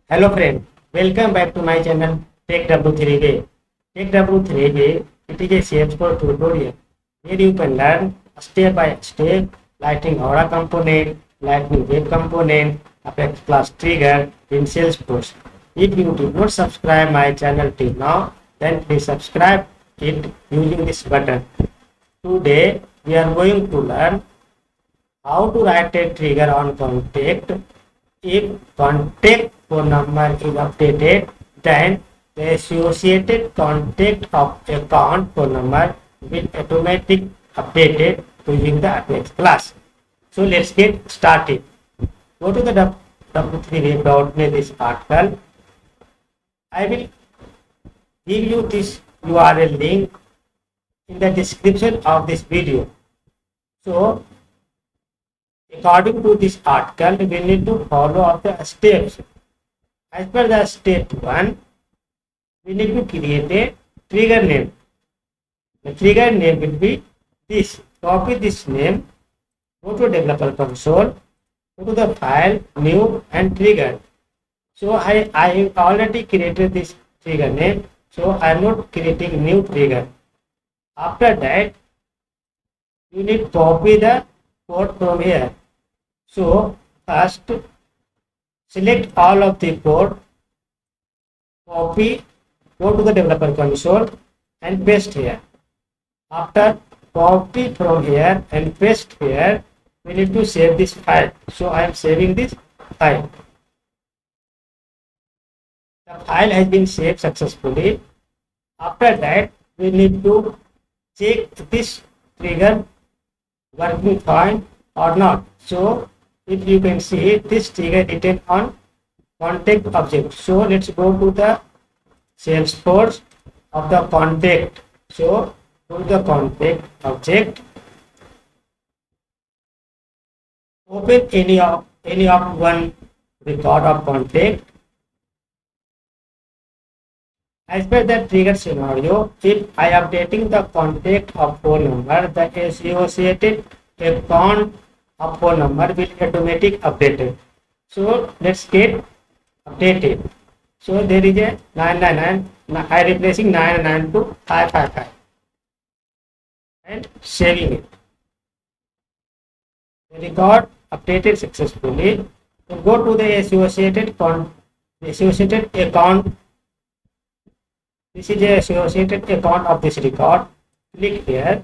Hello friend, welcome back to my channel Tech W3Web. Tech W3Web, it is a Salesforce tutorial where you can learn step by step Lightning Aura component, Lightning Web component, Apex Plus trigger in Salesforce. If you did not subscribe my channel till now, then please subscribe it using this button. Today we are going to learn how to write a trigger on contact. If contact phone number is updated, then the associated contact of account phone number will automatically updated using the Apex class. So let's get started. Go to the W3Web.net this article. I will give you this URL link in the description of this video. So according to this article, we need to follow up the steps. As per the step 1, we need to create a trigger name. The trigger name will be this. Copy this name, go to developer console, go to the file, new and trigger. So I have already created this trigger name, so I am not creating new trigger. After that, you need to copy the code from here. So first select all of the code, copy, go to the developer console and paste here. After copy from here and paste here, we need to save this file. So I am saving this file. The file has been saved successfully. After that, we need to check this trigger working fine or not. So if you can see, this trigger written on contact object. So let's go to the Salesforce of the contact. So go to the contact object. Open any of one record of contact. As per the trigger scenario, if I am updating the contact of phone number, the associated account of phone number will automatically updated. So let's get updated. So there is a 999. I replacing 999 to 555 and saving it. The record updated successfully. So go to the associated account. This is the associated account of this record. Click here.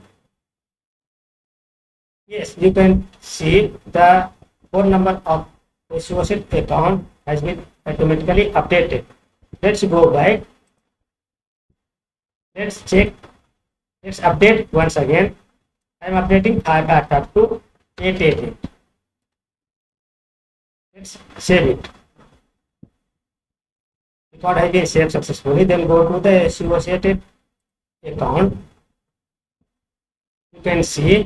Yes, you can see the phone number of associated account has been automatically updated. Let's go back. Let's check. Let's update once again. I am updating 555 to 888. Let's save it. Record has been saved successfully. Then go to the associated account. You can see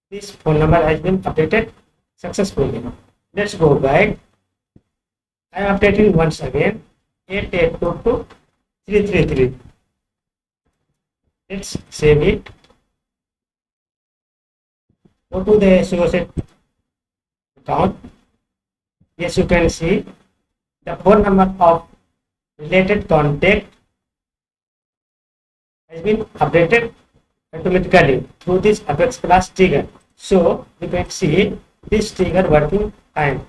this phone number has been updated successfully. Let's go back. I am updating once again 8822 to 333. Let's save it. Go to the associated account. Yes, you can see the phone number of related contact has been updated automatically through this Apex class trigger. So you can see this trigger working fine.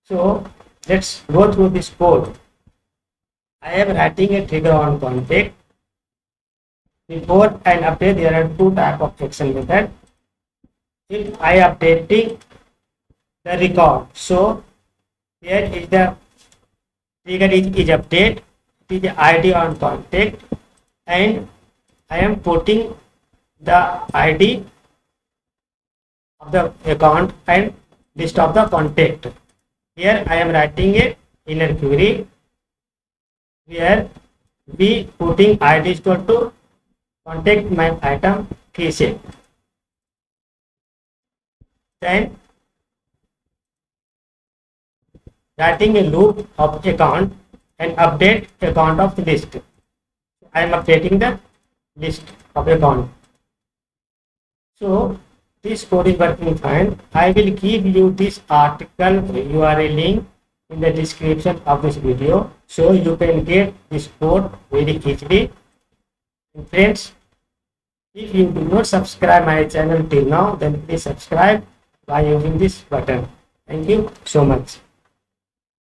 So let's go through this code. I am writing a trigger on contact. Before I update, there are two types of action method. If I updating the record, so here is the trigger is update. It is the ID on contact, and I am putting the ID of the account and list of the contact. Here I am writing a inner query where we putting ID is equal to contact my item key set. Then writing a loop of account and update account of the list. I am updating the list of account. So this code is working fine. I will give you this article URL link in the description of this video, so you can get this code very easily. And friends, if you do not subscribe my channel till now, then please subscribe by using this button. Thank you so much.